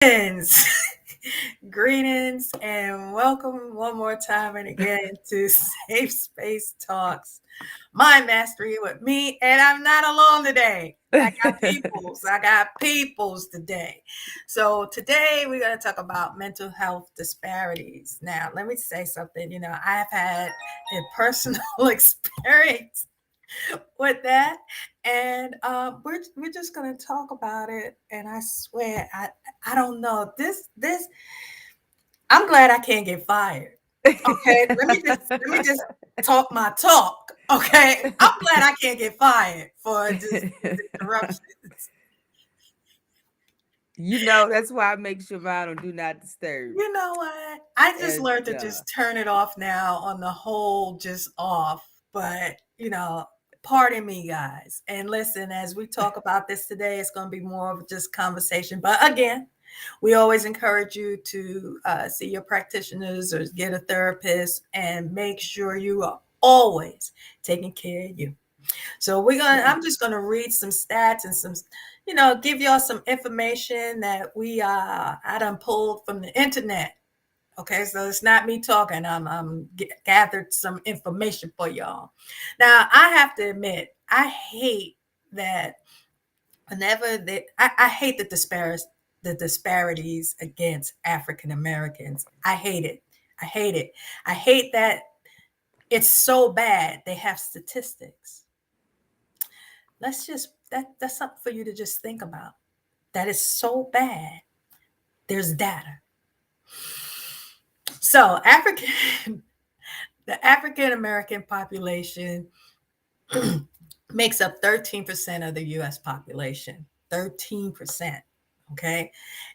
Greetings, greetings, and welcome one more time and again to Safe Space Talks. My mastery with me, and I'm not alone today. I got peoples today. So today we're going to talk about mental health disparities. Now, let me say something. I've had a personal experience with that, and we're just gonna talk about it. And I swear, I don't know this. I'm glad I can't get fired. Okay, let me just talk my talk. Okay, I'm glad I can't get fired for just these interruptions. That's why I make sure mine on do not disturb. You know what? I just And learned to just turn it off now on the whole, just off. But, pardon me, guys. And listen, as we talk about this today, it's going to be more of just conversation. But again, we always encourage you to see your practitioners or get a therapist and make sure you are always taking care of you. So I'm just gonna read some stats and some, give y'all some information that I done pulled from the internet. Okay, so it's not me talking. I'm gathered some information for y'all. Now I have to admit, I hate that I hate the disparities against African Americans. I hate it. I hate it. I hate that it's so bad. They have statistics. That's something for you to just think about. That is so bad. There's data. So the African American population makes up 13% of the US population. 13%. Okay.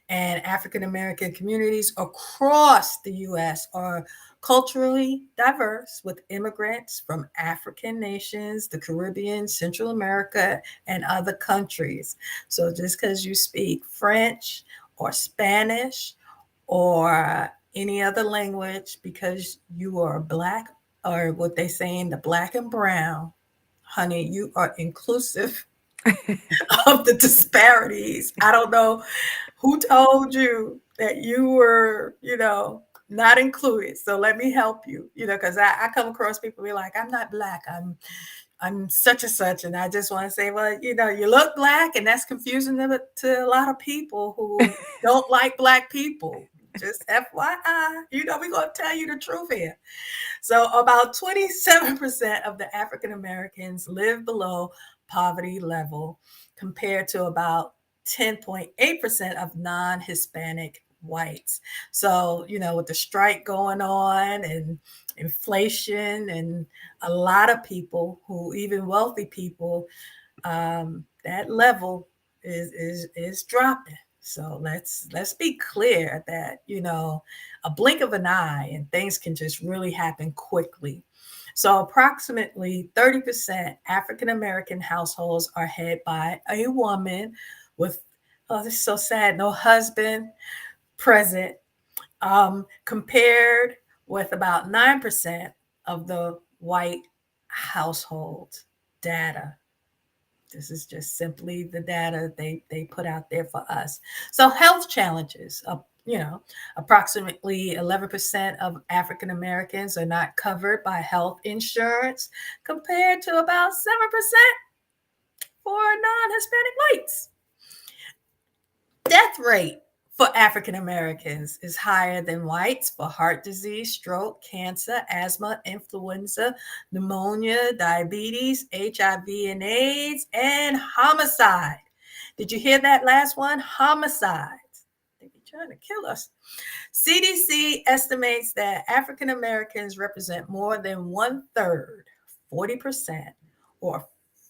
And African American communities across the US are culturally diverse with immigrants from African nations, the Caribbean, Central America, and other countries. So just because you speak French or Spanish or any other language, because you are black, or what they say in the black and brown, honey, you are inclusive of the disparities. I don't know who told you that you were, not included. So let me help you, because I come across people be like, I'm not black. I'm such and such. And I just want to say, well, you look black, and that's confusing to a lot of people who don't like black people. Just FYI, we're going to tell you the truth here. So, about 27% of the African Americans live below poverty level, compared to about 10.8% of non Hispanic whites. So, with the strike going on and inflation, and a lot of people who, even wealthy people, that level is dropping. So let's be clear that a blink of an eye and things can just really happen quickly. So approximately 30% African American households are headed by a woman with, oh, this is so sad, no husband present, compared with about 9% of the white households. Data. This is just simply the data they put out there for us. So health challenges. Approximately 11% of African Americans are not covered by health insurance, compared to about 7% for non-Hispanic whites. Death rate for African Americans is higher than whites for heart disease, stroke, cancer, asthma, influenza, pneumonia, diabetes, HIV and AIDS, and homicide. Did you hear that last one? Homicides. They be trying to kill us. CDC estimates that African Americans represent more than one third, 40%, or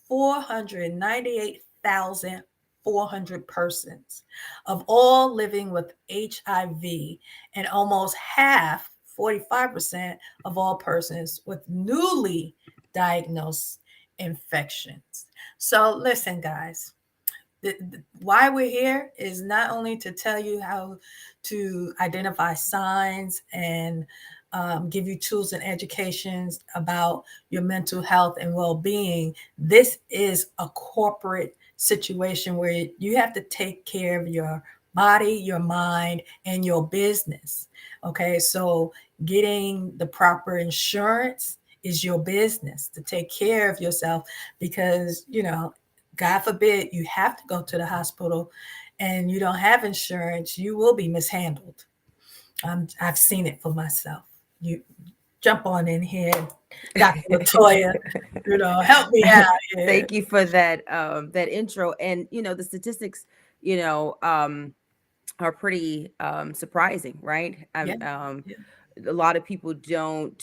498,400 persons of all living with HIV, and almost half, 45%, of all persons with newly diagnosed infections. So, listen, guys, why we're here is not only to tell you how to identify signs and give you tools and educations about your mental health and well-being. This is a corporate situation where you have to take care of your body, your mind, and your business. Okay, so getting the proper insurance is your business to take care of yourself because, God forbid you have to go to the hospital and you don't have insurance, you will be mishandled. I've seen it for myself. You jump on in here, Dr. Latoya, help me out here. Thank you for that intro. And the statistics, you know, um, are pretty surprising, right? Yeah, yeah, A lot of people don't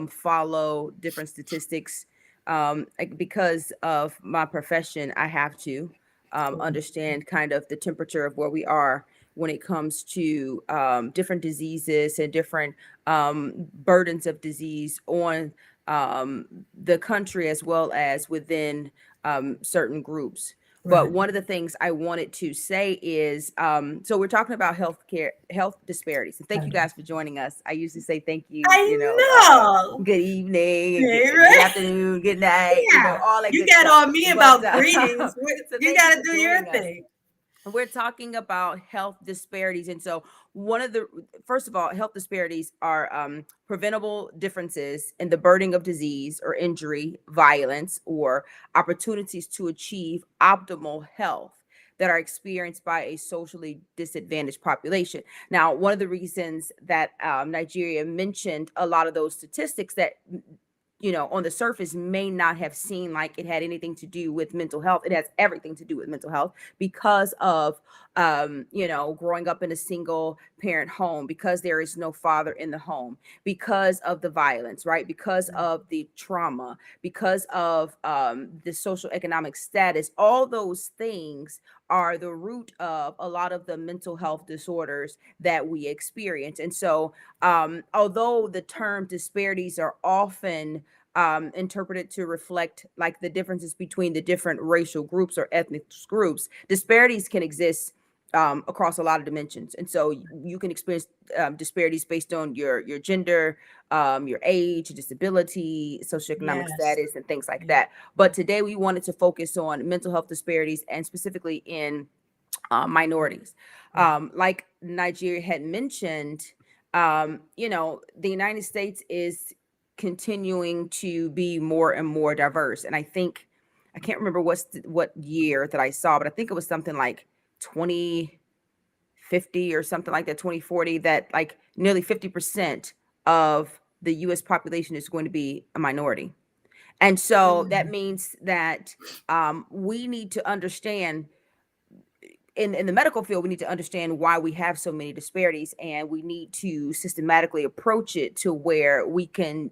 follow different statistics, like, because of my profession. I have to cool. understand kind of the temperature of where we are when it comes to different diseases and different burdens of disease on the country as well as within certain groups. But Right. one of the things I wanted to say is, so we're talking about health disparities. And thank you guys for joining us. I usually say thank you, I know. good evening, and Yeah, good right? afternoon, good night, Yeah. all that You good got stuff. on me But about greetings. so You thank you got to for do your joining us. thing. We're talking about health disparities. And so, one of the first of all, health disparities are preventable differences in the burden of disease or injury, violence, or opportunities to achieve optimal health that are experienced by a socially disadvantaged population. Now, one of the reasons that Nigeria mentioned a lot of those statistics that on the surface may not have seemed like it had anything to do with mental health. It has everything to do with mental health because of growing up in a single parent home, because there is no father in the home, because of the violence, right? Because of the trauma, because of the social economic status. All those things are the root of a lot of the mental health disorders that we experience. And so, although the term disparities are often interpreted to reflect like the differences between the different racial groups or ethnic groups, disparities can exist across a lot of dimensions. And so you can experience disparities based on your gender, your age, disability, socioeconomic Yes. status, and things like Yeah. that. But today we wanted to focus on mental health disparities, and specifically in minorities. Right. Like Nigeria had mentioned, the United States is continuing to be more and more diverse. And I think, I can't remember what year that I saw, but I think it was something like 2050 or something like that, 2040, that like nearly 50% of the US population is going to be a minority. And so that Mm, means that we need to understand, in the medical field, we need to understand why we have so many disparities, and we need to systematically approach it to where we can,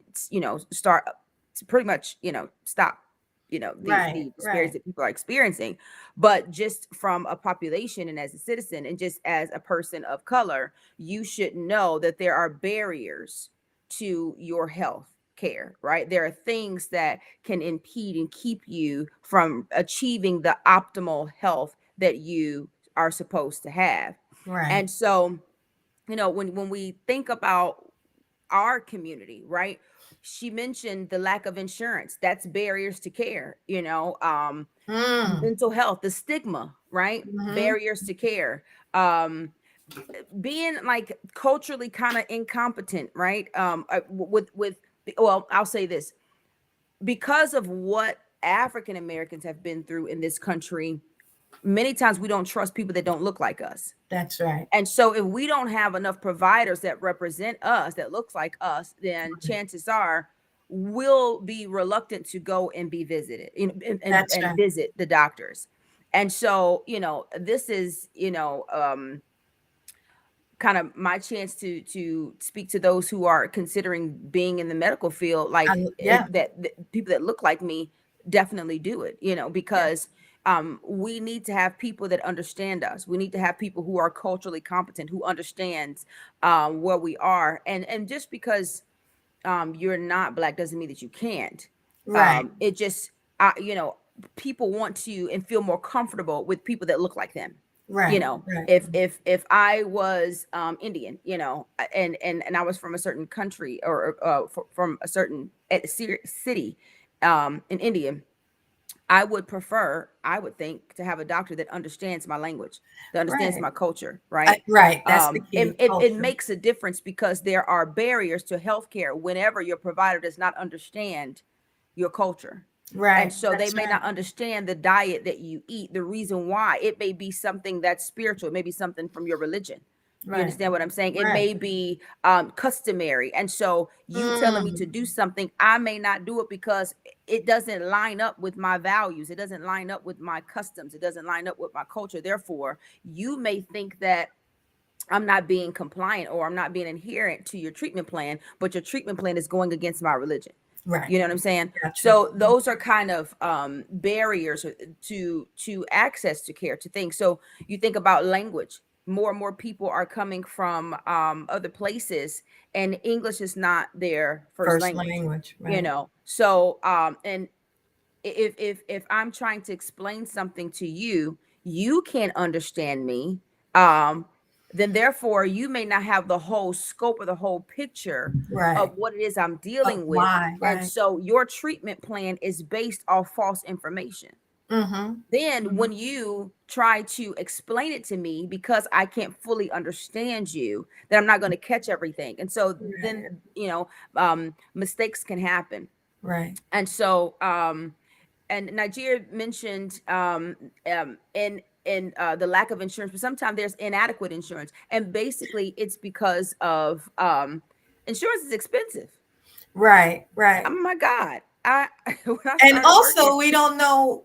start to pretty much, stop, right. the disparities Right. that people are experiencing. But just from a population and as a citizen and just as a person of color, you should know that there are barriers to your health care, right? There are things that can impede and keep you from achieving the optimal health that you are supposed to have. Right. And so, when we think about our community, right? She mentioned the lack of insurance. That's barriers to care, Mm, mental health, the stigma, right? hmm. Barriers to care. Um, Being like culturally kind of incompetent, right? With well, I'll say this, because of what African Americans have been through in this country, many times we don't trust people that don't look like us. That's right. And so if we don't have enough providers that represent us, that looks like us, then chances are we'll be reluctant to go and be visited, That's and right. visit the doctors. And so, this is, kind of my chance to speak to those who are considering being in the medical field, like Yeah. that people that look like me definitely do it, Yeah. because we need to have people that understand us. We need to have people who are culturally competent, who understands where we are. And just because you're not black doesn't mean that you can't. Right. It just, people want to and feel more comfortable with people that look like them. Right. Right. If I was Indian, and I was from a certain country, or from a certain city in India, I would prefer, I would think, to have a doctor that understands my language, that understands Right. my culture, right? Right. That's the It, key. it Culture. makes a difference because there are barriers to healthcare whenever your provider does not understand your culture. And Right. so they That's may right. not understand the diet that you eat, the reason why. It may be something that's spiritual, it may be something from your religion. You Right. understand what I'm saying? It Right. may be customary. And so you telling me to Mm. do something, I may not do it because it doesn't line up with my values. It doesn't line up with my customs. It doesn't line up with my culture. Therefore, you may think that I'm not being compliant or I'm not being adherent to your treatment plan, but your treatment plan is going against my religion. Right. You know what I'm saying? Gotcha. So those are kind of barriers to access to care, to things. So you think about language. More and more people are coming from other places, and English is not their first First language. language. You Right. know, so and if I'm trying to explain something to you, you can't understand me. Um, then therefore you may not have the whole scope or the whole picture of Right. what it is I'm dealing with. Why? And Right. so your treatment plan is based off false information. Mm-hmm. Then Hmm. when you try to explain it to me because I can't fully understand you, then I'm not going to catch everything. And so Right. then, mistakes can happen. Right. And so and Nigeria mentioned in the lack of insurance, but sometimes there's inadequate insurance, and basically it's because of insurance is expensive. Right. Right. Oh my God, I when I And started working, also, we don't know,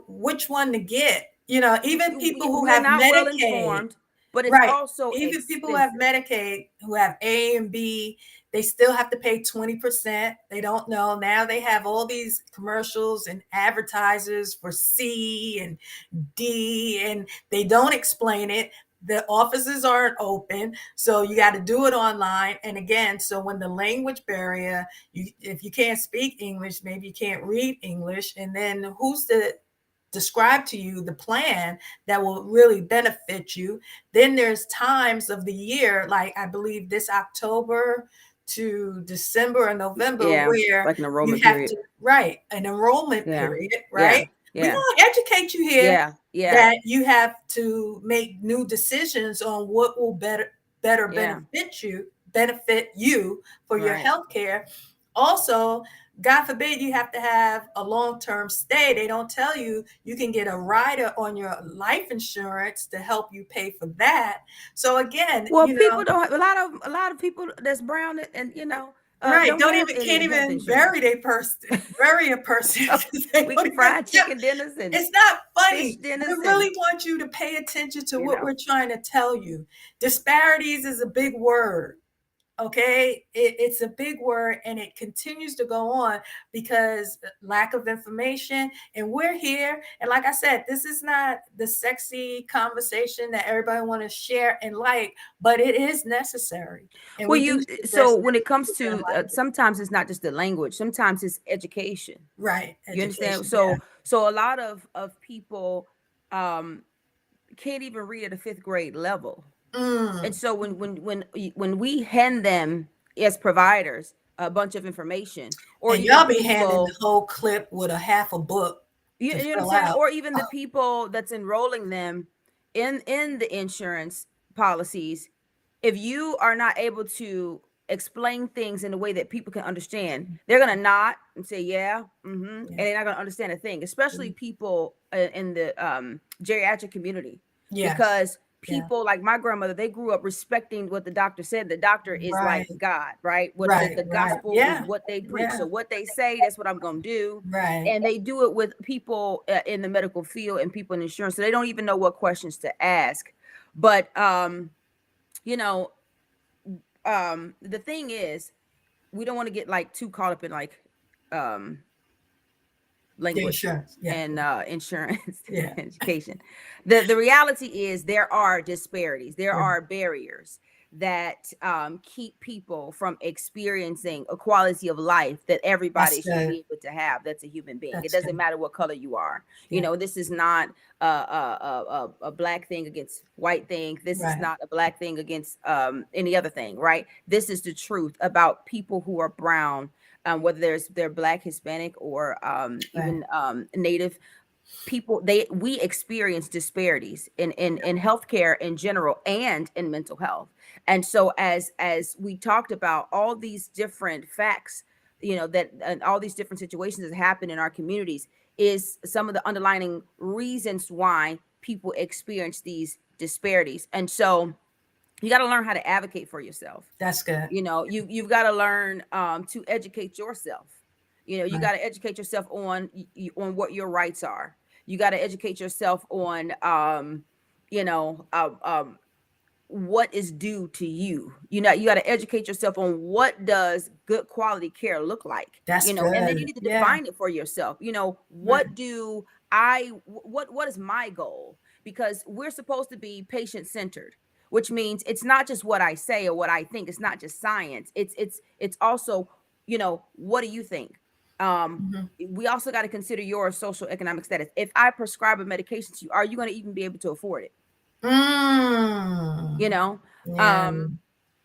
which one to get. Even people who we're have not well Medicaid. informed, but it's Right. also Even people who have expensive. Medicaid, who have A and B, they still have to pay 20%. They don't know. Now they have all these commercials and advertisers for C and D, and they don't explain it. The offices aren't open, so you got to do it online. And again, so when the language barrier, if you can't speak English, maybe you can't read English, and then who's to describe to you the plan that will really benefit you? Then there's times of the year, like I believe this October to December or November, Yeah, where like an you enrollment have period. to write an enrollment Yeah, period, yeah, right? We're yeah, going to educate you here yeah, yeah, that you have to make new decisions on what will better yeah. benefit you for your Right. health care. Also, God forbid you have to have a long-term stay. They don't tell you you can get a rider on your life insurance to help you pay for that. So again, Well, people don't have, a lot of people that's brown and right, don't don't have even can't any health even bury insurance. a person, bury a person So because they we don't can even fry have. chicken dinners and It's not fish funny. We dinners and really want you to pay attention to you what know. we're trying to tell you. Disparities is a big word. Okay, it's a big word, and it continues to go on because lack of information. And we're here, and like I said, this is not the sexy conversation that everybody want to share and like, but it is necessary, and Well, we do so suggest when that it comes people get to enlightened. sometimes it's not just the language, sometimes it's education. Right, You understand? education, yeah. So a lot of people um can't even read at a fifth grade level. And Mm. so when we hand them as providers a bunch of information, or And even y'all be handing the people, whole clip with a half a book to you know what I'm fill saying, out. or even the people that's enrolling them in the insurance policies, if you are not able to explain things in a way that people can understand, they're gonna nod and say yeah, and Yeah, they're not gonna understand a thing, especially people in the geriatric community, yes, because yeah, people like my grandmother, they grew up respecting what the doctor said. The doctor is like right, God, right? What right, the right, gospel is yeah, what they preach. yeah, So what they say, that's what I'm gonna do. right. And they do it with people in the medical field and people in insurance, so they don't even know what questions to ask. But you know the thing is, we don't want to get like too caught up in like um The language insurance, yeah, and insurance yeah, education. The reality is there are disparities, there right. are barriers that keep people from experiencing a quality of life that That's everybody should good. be able to have. That's a human being. It That's doesn't good. matter what color you are. Yeah, This is not a black thing against white thing. This is right. not a black thing against any other thing, right? This is the truth about people who are brown, whether they're Black, Hispanic, or Right. even Native people. We experience disparities in healthcare in general and in mental health. And so as we talked about all these different facts, that and all these different situations that happen in our communities is some of the underlying reasons why people experience these disparities. And so you got to learn how to advocate for yourself. That's good. You've got to learn to educate yourself. You Right. got to educate yourself on what your rights are. You got to educate yourself on you know what is due to you. You got to educate yourself on what does good quality care look like. That's And then you good. need to Yeah. define it for yourself. Right. What is my goal? Because we're supposed to be patient centered, which means it's not just what I say or what I think. It's not just science. It's also, what do you think? um Mhm. we also got to consider your social economic status. If I prescribe a medication to you, are you going to even be able to afford it? you Mm. know Yeah. um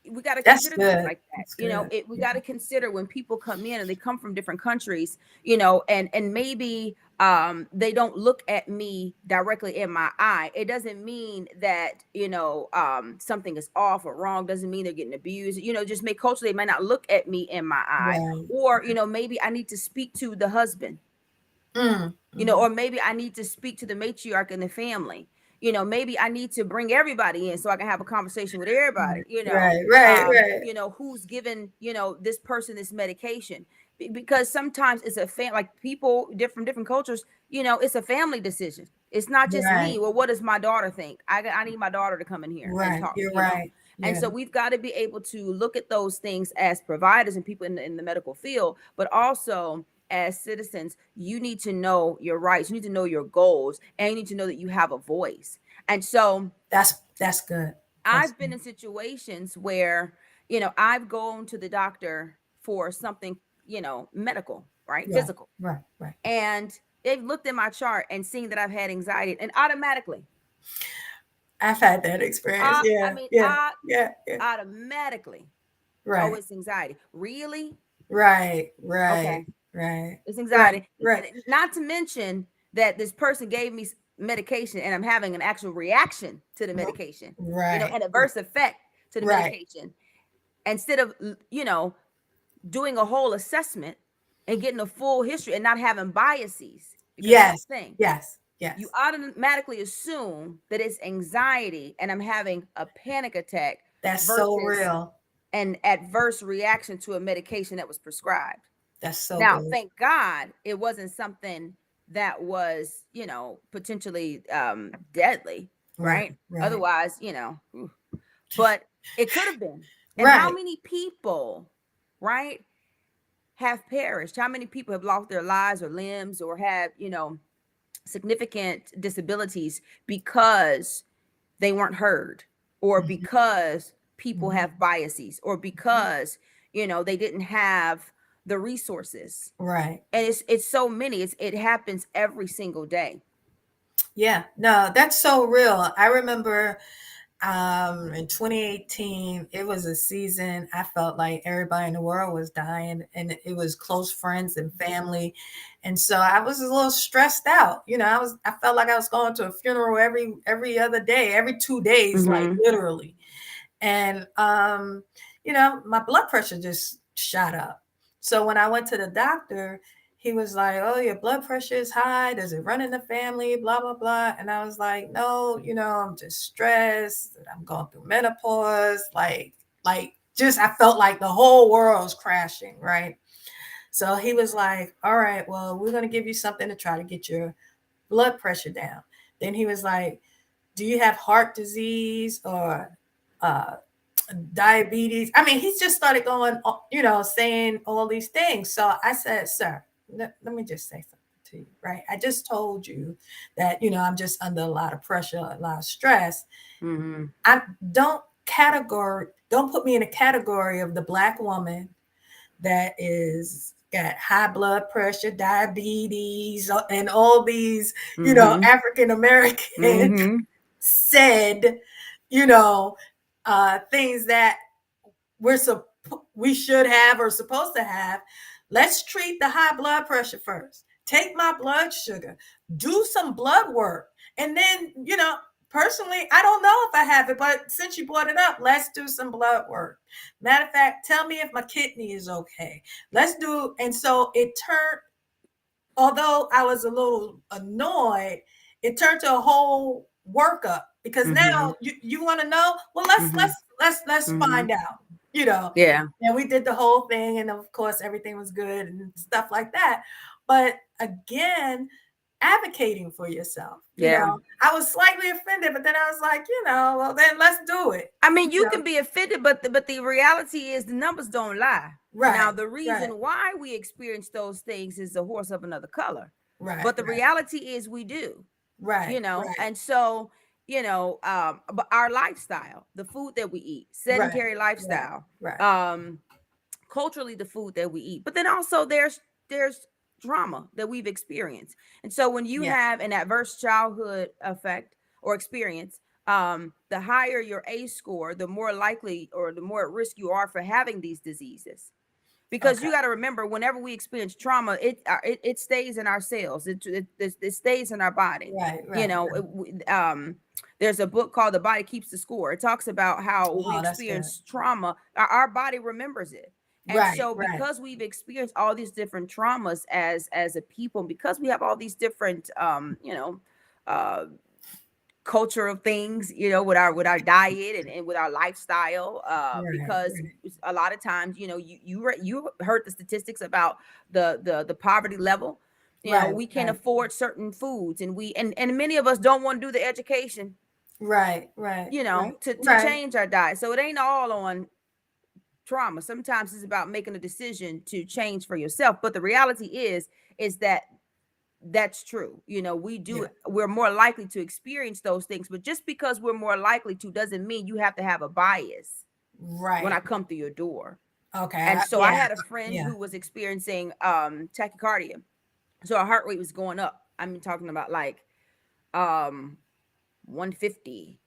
we got to That's consider things good. like that. That's good. We Yeah. got to consider when people come in and they come from different countries, and maybe they don't look at me directly in my eye. It doesn't mean that something is off or wrong. Doesn't mean they're getting abused. Just may culturally they might not look at me in my eye. Right. Or maybe I need to speak to the husband, Mm. Mhm. or maybe I need to speak to the matriarch in the family. Maybe I need to bring everybody in so I can have a conversation with everybody, Right. Right. Right. who's given, this person this medication. Because sometimes it's a like people from different cultures, it's a family decision. It's not just Right. me. Well, what does my daughter think? I need my daughter to come in here and Right. talk, You're right. and Yeah. so we've got to be able to look at those things as providers and people in the medical field, but also as citizens. You need to know your rights, you need to know your goals, and you need to know that you have a voice. And so That's good. That's I've been good. in situations where, I've gone to the doctor for something, medical, right? Right. Physical. Right. Right. And they've looked at my chart and seen that I've had anxiety, and automatically, I've had that experience. I Yeah. mean, Yeah. Yeah. Yeah. automatically, oh, Right. it's anxiety. Really? Right. Right. Okay. Right. It's Right. anxiety. Right. Not to mention that this person gave me medication and I'm having an actual reaction to the medication, Right. an adverse effect to the Right. medication. Instead of, doing a whole assessment and getting a full history and not having biases. Because here's Yes. the thing, Yes. you Yes. automatically assume that it's anxiety and I'm having a panic attack That's so versus real. an adverse reaction to a medication that was prescribed. That's so Now, good. thank God it wasn't something that was, potentially deadly, Right. right? Right. Otherwise, but it could have been. And how Right. many people, right, have perished? How many people have lost their lives or limbs or have, significant disabilities because they weren't heard, or Mhm. because people Mhm. have biases, or Mhm. because, they didn't have the resources. Right. And it's so many. It happens every single day. Yeah. No, that's so real. I remember in 2018, it was a season I felt like everybody in the world was dying, and it was close friends and family. And so I was a little stressed out. I felt like I was going to a funeral every other day, every 2 days, like Mm-hmm. literally. And my blood pressure just shot up. So when I went to the doctor, he was like, "Oh, your blood pressure is high. Does it run in the family? Blah blah blah." And I was like, "No, I'm just stressed. I'm going through menopause. Like just I felt like the whole world's crashing, right?" So he was like, "All right, well, we're gonna give you something to try to get your blood pressure down." Then he was like, "Do you have heart disease or uh, diabetes?" I mean, he just started going, saying all these things. So I said, "Sir, let me just say something to you, right? I just told you that, I'm just under a lot of pressure, a lot of stress. Mm-hmm. I don't put me in a category of the Black woman that is got high blood pressure, diabetes, and all these, Mm-hmm. African American Mm-hmm. said, things that we should have or supposed to have. Let's treat the high blood pressure first. Take my blood sugar, do some blood work. And then, personally, I don't know if I have it, but since you brought it up, let's do some blood work. Matter of fact, tell me if my kidney is okay. Let's do. And so it turned, although I was a little annoyed, it turned to a whole workup because Mm-hmm. now you want to know. Well, let's Mm-hmm. let's let's let's Mm-hmm. find out. You know, Yeah. and we did the whole thing, and of course everything was good and stuff like that. But again, advocating for yourself. Yeah. I was slightly offended, but then I was like, well, then let's do it. I mean, you can be offended, but the reality is the numbers don't lie. Now, Right, the right, reason why we experience those things is a horse of another color. right, But the right, reality is we do, right, right, and so, but our lifestyle, the food that we eat, right, sedentary right, lifestyle, right. um, culturally the food that we eat, but then also there's drama that we've experienced. And so when you Yeah. have an adverse childhood effect or experience, the higher your ACE score, the more likely or the more at risk you are for having these diseases. Because Okay. you got to remember, whenever we experience trauma, it stays in our cells. It stays in our body. Right, You right, know, right. there's a book called "The Body Keeps the Score." It talks about how when we Oh, that's good. experience trauma, our body remembers it. And Right, so, right, because we've experienced all these different traumas as a people, because we have all these different, uh, culture of things, with our diet and with our lifestyle, right, because right, a lot of times, you heard the statistics about the poverty level. right, We can right, afford certain foods, and and many of us don't want to do the education, right, right, right, to right, change our diet. So it ain't all on trauma. Sometimes it's about making a decision to change for yourself. But the reality is that that's true. yeah, We're more likely to experience those things, but just because we're more likely to doesn't mean you have to have a bias when I right. come through your door. Okay, And so I yeah, had a friend yeah. who was experiencing tachycardia. So our heart rate was going up. I'm talking about like um 150,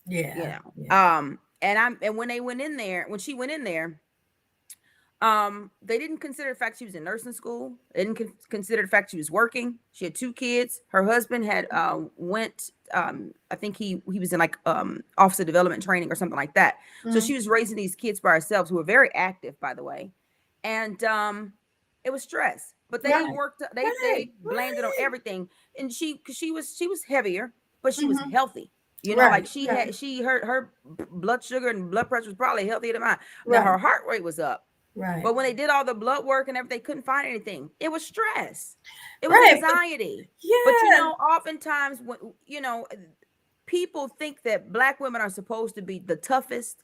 Yeah, yeah. and when she went in there, they didn't consider the fact she was in nursing school. They didn't consider the fact she was working. She had 2 kids. Her husband had went. I think he was in like officer development training or something like that. So Mhm. she was raising these kids by herself, who were very active, by the way, and it was stress. But they Right, worked. right, They blamed it on right. everything, and because she was heavier, but she was Mhm. healthy. Right, Like right, her blood sugar and blood pressure was probably healthier than mine. Now right, her heart rate was up, right, but when they did all the blood work and everything, they couldn't find anything. It was stress. It was right. But anxiety. But yeah, oftentimes when people think that Black women are supposed to be the toughest,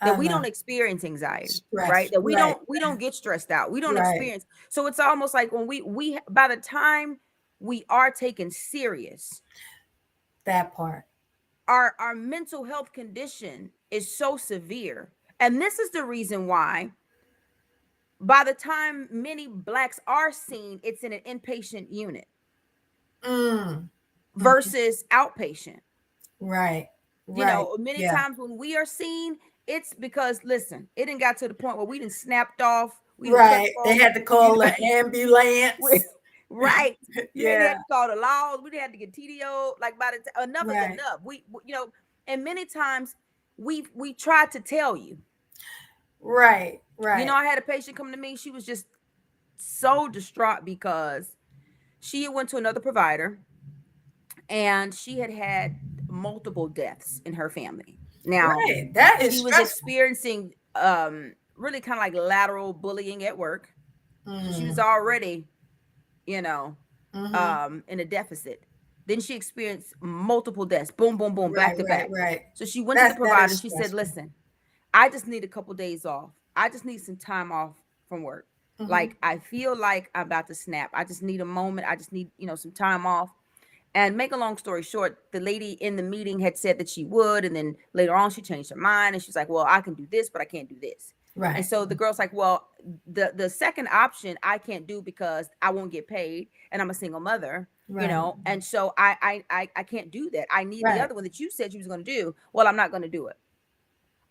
that I we know. don't experience anxiety, right? Stress. That we Right, don't we don't get stressed out. We don't right. experience. So it's almost like when we by the time we are taken serious, That part. our mental health condition is so severe. And this is the reason why by the time many Blacks are seen, it's in an inpatient unit Mm. Mhm. versus outpatient. Right, right. Many Yeah. times when we are seen, it's because, listen, it didn't got to the point where we didn't snapped off, we didn't cut Right. They off, had to you call know, the ambulance. right. They had Yeah. to call the laws, we didn't have to get TDO. Like by the time enough is Right. enough. And many times we tried to tell you. Right. Right. I had a patient come to me, she was just so distraught because she went to another provider and she had had multiple deaths in her family. Now, Right. That is she was stressful. experiencing really kind of like lateral bullying at work. So she was Mm. already, you know, Mm-hmm. in a deficit. Then she experienced multiple deaths, boom, boom, boom, back Right. to Right. back. Right. So she went to the That provider is and she said, stressful. "Listen, I just need a couple days off. I just need some time off from work. Mm-hmm. Like I feel like I'm about to snap. I just need a moment. I just need, some time off." And make a long story short, the lady in the meeting had said that she would, and then later on she changed her mind and she's like, "Well, I can do this, but I can't do this." And Right. so the girl's like, "Well, the second option I can't do because I won't get paid and I'm a single mother, Right. and so I can't do that. I need the Right. other one that you said you was going to do. Well, I'm not going to do it."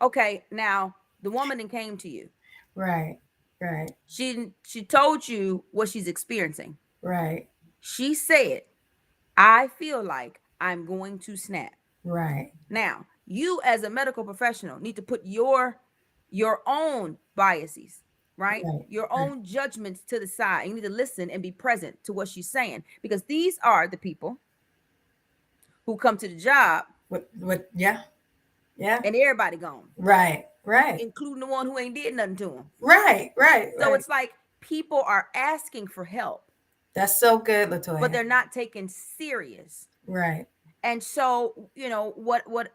Okay, now the woman then came to you. Right. Right. She told you what she's experiencing. Right. She said, I feel like I'm going to snap. Right. Now, you as a medical professional need to put your own biases, right? Right. Your Right. own judgments to the side. You need to listen and be present to what she's saying, because these are the people who come to the job What, yeah. Yeah. and everybody gone, Right. Right. including the one who ain't did nothing to them. Right. Right. So Right. it's like people are asking for help, That's so good, but Latoya. they're not taken serious. Right. And so, what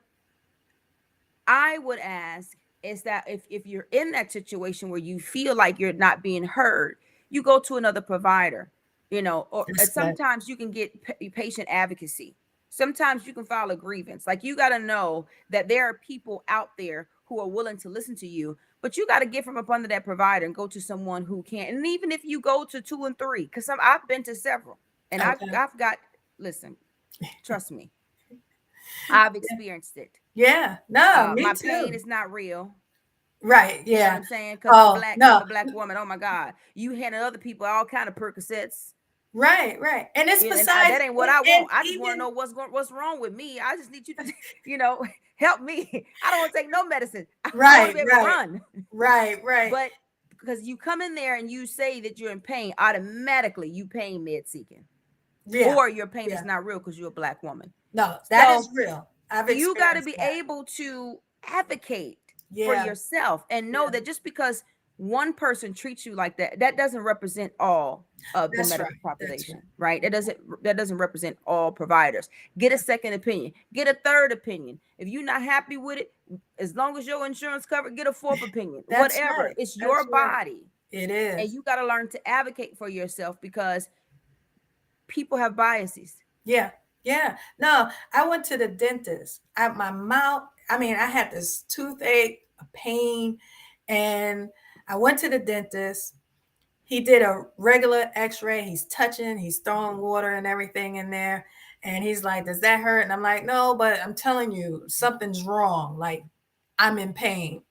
I would ask is that if you're in that situation where you feel like you're not being heard, you go to another provider, or That's good. sometimes you can get patient advocacy. Sometimes you can file a grievance. Like, you got to know that there are people out there who are willing to listen to you, but you got to get from up under that provider and go to someone who can. And even if you go to two and three, because I've been to several, and Okay. I've got, listen, trust me, I've experienced it. Yeah. No, me My pain too. is not real. Right. You know what Yeah. I'm saying? Because I'm Oh, black and I'm no. a black woman. Oh my God. You handing other people all kind of Percocets. Right. Right. And it's And besides, that ain't what I and want. I just want to even know what's wrong with me. I just need you to, help me. I don't want to take no medicine. I want to right. be able to Right. run. Right. Right. But because you come in there and you say that you're in pain, automatically you pain med seeking, Yeah. or your pain is Yeah. not real because you're a black woman. No, that is So real. I've you got to experienced be that. able to advocate for Yeah. yourself and know Yeah. that just because one person treats you like that, that doesn't represent all of the That's right. medical That's right. population, right? That doesn't represent all providers. Get a second opinion, get a third opinion. If you're not happy with it, as long as your insurance covered, get a fourth opinion. That's Whatever, right. it's your That's right. body, It and is. you got to learn to advocate for yourself, because people have biases. Yeah. Yeah. No, I went to the dentist. My mouth, I mean, I had this toothache, a pain, and I went to the dentist. He did a regular x-ray. He's touching, he's throwing water and everything in there. And he's like, does that hurt? And I'm like, no, but I'm telling you, something's wrong. Like, I'm in pain.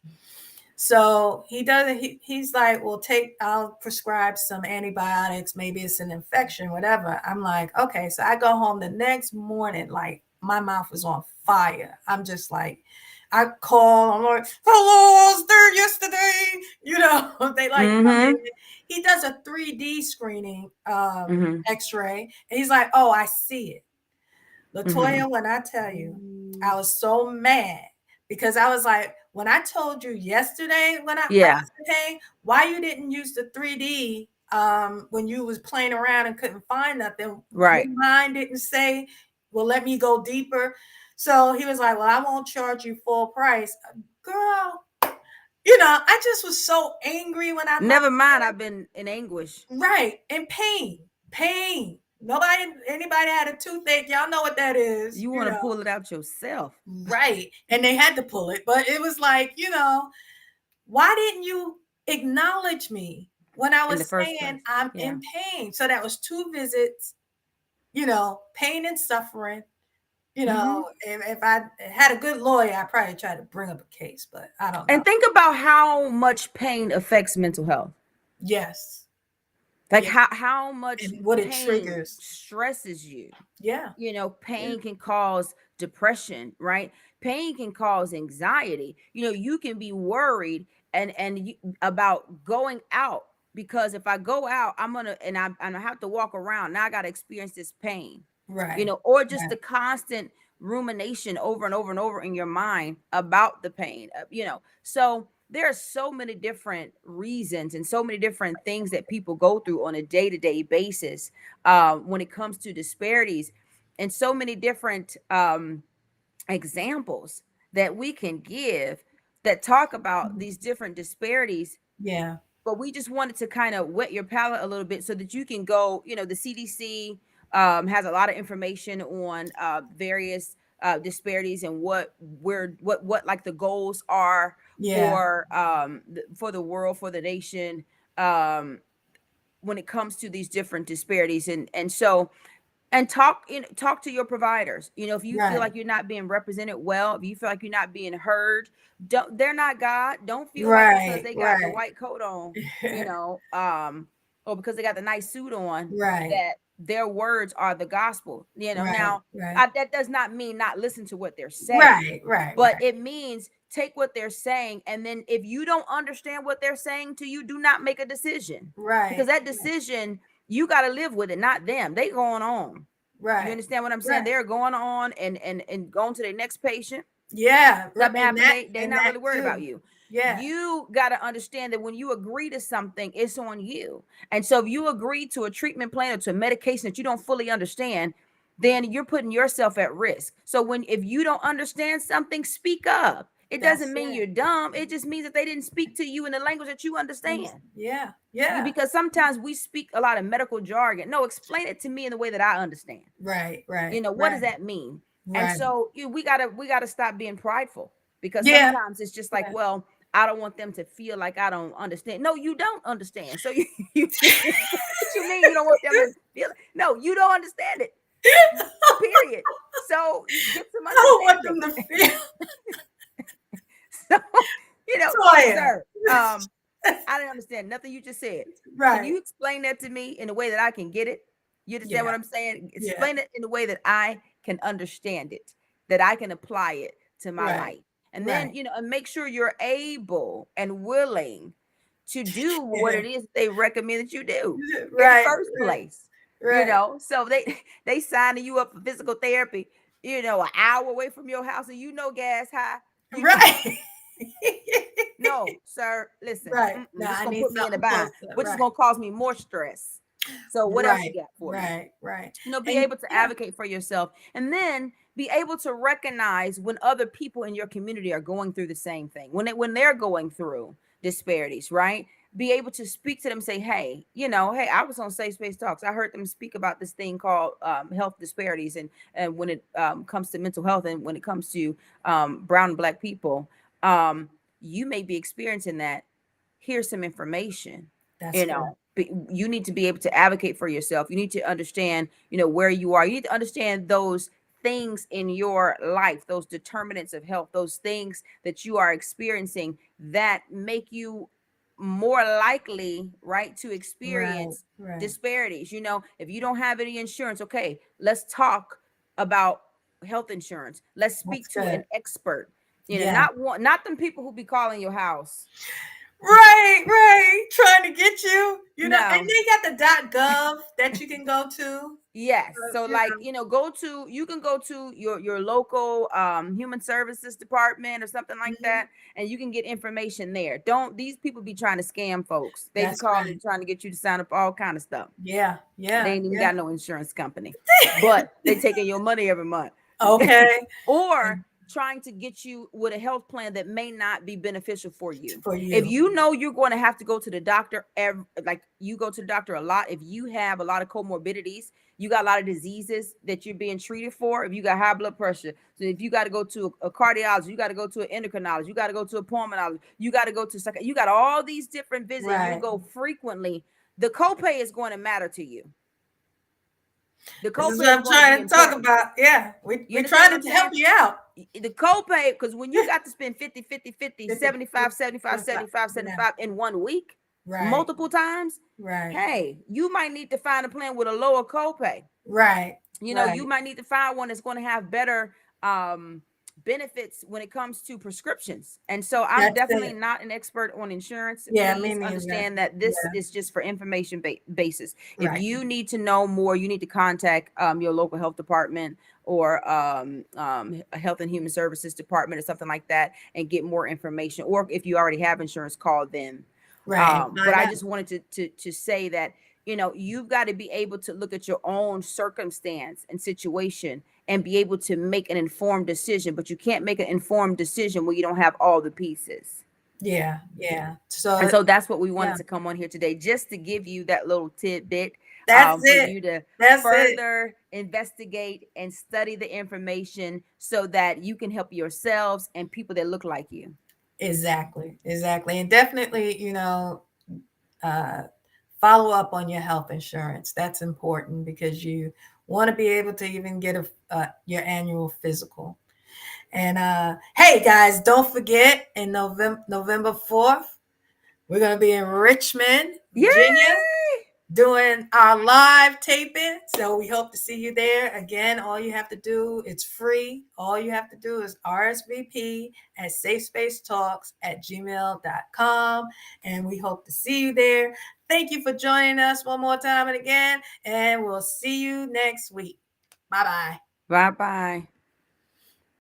So he doesn't, he's like, well, I'll prescribe some antibiotics. Maybe it's an infection, whatever. I'm like, okay. So I go home the next morning, like my mouth was on fire. I'm just like, I call, I'm like, hello, I was there yesterday. They like come in. Mm-hmm. He does a 3D screening, Mm-hmm. x-ray. And he's like, oh, I see it. Mm-hmm. Latoya, when I tell you, I was so mad because I was like, when I told you yesterday when I Yeah. was in pain, why you didn't use the 3D when you was playing around and couldn't find nothing? Your Right. mind didn't say, well, let me go deeper. So he was like, well, I won't charge you full price. Girl, I just was so angry when I found Never mind, I've been in anguish. right in pain. Pain. Anybody had a toothache, y'all know what that is, You want to pull it out yourself. right. And they had to pull it, but it was like, why didn't you acknowledge me when I In the was first saying place. I'm Yeah. in pain? So that was 2 visits, pain and suffering. Hmm. If I had a good lawyer, I probably try to bring up a case, but I don't know. And think about how much pain affects mental health. Yes. Like Yeah. how much And what it pain triggers. stresses you. Yeah. Yeah. Pain can cause depression, right? Pain can cause anxiety. You can be worried about going out, because if I go out, I have to walk around. Now I got to experience this pain. Right. Or just Right. the constant rumination over and over and over in your mind about the pain. So there are so many different reasons and so many different things that people go through on a day-to-day basis, when it comes to disparities, and so many different examples that we can give that talk about these different disparities. Yeah. But we just wanted to kind of wet your palate a little bit so that you can go. The CDC has a lot of information on various disparities, and what like the goals are Yeah. for the world, for the nation, um, when it comes to these different disparities. And so And talk to your providers. If you feel Right. like you're not being represented well, if you feel like you're not being heard, they're not God. Don't feel like because Right. they got the Right. white coat on, you know, or because they got the nice suit on, Right. that their words are the gospel. Right. Now, Right. that does not mean not listen to what they're saying, Right. Right. but Right. it means take what they're saying, and then if you don't understand what they're saying to you, do not make a decision, because Right. that decision, you got to live with it, not them. They going on. You Right. understand what I'm saying? Right. They're going on and going to their next patient. Yeah. Something And happened, that they and not that really worried about too. you. Yeah. You got to understand that when you agree to something, it's on you. And so if you agree to a treatment plan or to a medication that you don't fully understand, then you're putting yourself at risk. So if you don't understand something, speak up. It doesn't That's mean it. you're dumb. It just means that they didn't speak to you in the language that you understand. Yeah. Yeah. Because sometimes we speak a lot of medical jargon. No, explain it to me in the way that I understand. Right. Right. What does Right. that mean? And Right. so we gotta stop being prideful, because Yeah. sometimes it's just like, Yeah. well, I don't want them to feel like I don't understand. No, you don't understand. So what you mean you don't want them to feel? No, you don't understand it. Period. So you get some I don't want understanding. them to feel. So, Toya. sir, I didn't understand nothing you just said. Can Right. you explain that to me in a way that I can get it? You understand Yeah. what I'm saying? Yeah. Explain it in a way that I can understand it, that I can apply it to my Right. life. And then, Right. and make sure you're able and willing to do what it is they recommend that you do in the Right. first Right. place. Right. So they signing you up for physical therapy, an hour away from your house, and gas high. You Right. No, sir. Listen, Right. No, this is I gonna need put me in a something bind, closer. which is Right. gonna cause me more stress. So, what else you Right. got for me? Right. Right. Be And able to yeah. advocate for yourself, and then be able to recognize when other people in your community are going through the same thing, when they're going through disparities, right? Be able to speak to them, say, hey, hey, I was on Safe Space Talks. I heard them speak about this thing called health disparities, and when it comes to mental health, and when it comes to brown and black people, um, you may be experiencing that. Here's some information. That's good. You need to be able to advocate for yourself. You need to understand, where you are. You need to understand those things in your life, those determinants of health, those things that you are experiencing that make you more likely, right, to Right. experience Right. disparities. If you don't have any insurance, okay, let's talk about health insurance. Let's That's speak to good. an expert. Yeah. Not them people who be calling your house. Right, right. Trying to get you, and No. they got the .gov that you can go to. Yes. So, You like, you can go to your local human services department or something like Mhm. that, and you can get information there. Don't These people be trying to scam folks. They be That's calling right. and trying to get you to sign up for all kind of stuff. Yeah, They yeah, ain't even yeah. got no insurance company, but they taking your money every month. Okay. Or trying to get you with a health plan that may not be beneficial for you. For If you. you know you're going to have to go to the doctor, like you go to the doctor a lot, if you have a lot of comorbidities, you got a lot of diseases that you're being treated for. If you got high blood pressure, so if you got to go to a cardiologist, you got to go to an endocrinologist, you got to go to a pulmonologist, you got to go to you got all these different visits, and you Right. go frequently. The copay is going to matter to you. The This is copay what is I'm going to be trying to talk important. about. Yeah. You We're understand what trying I'm to help saying? you out. The copay, because when you got to spend 50, 50, 50, 50, 75, 75, 25. 75, Yeah. 75 in 1 week, Right. multiple times, Right. hey, you might need to find a plan with a lower copay. Right. You Right. might need to find one that's going to have better benefits when it comes to prescriptions. And so I'm That's definitely it. not an expert on insurance. Yeah, me Please neither. understand that this Yeah. is just for information basis. If Right. you need to know more, you need to contact your local health department, or a health and human services department or something like that, and get more information. Or if you already have insurance, call them. Right. And But find I out. just wanted to say that, you've got to be able to look at your own circumstance and situation and be able to make an informed decision. But you can't make an informed decision when you don't have all the pieces. Yeah. Yeah. And So so that's what we yeah, wanted to come on here today, just to give you that little tidbit, that's for it. you to That's it. further investigate and study the information, so that you can help yourselves and people that look like you. Exactly. Exactly. And definitely, uh, follow up on your health insurance. That's important because you Want to be able to even get your annual physical. And hey guys, don't forget in November 4th, we're gonna be in Richmond, Virginia, Yay! doing our live taping. So we hope to see you there. Again, all you have to do, it's free. All you have to do is RSVP at safespacetalks@gmail.com. And we hope to see you there. Thank you for joining us one more time and again. And we'll see you next week. Bye bye. Bye bye.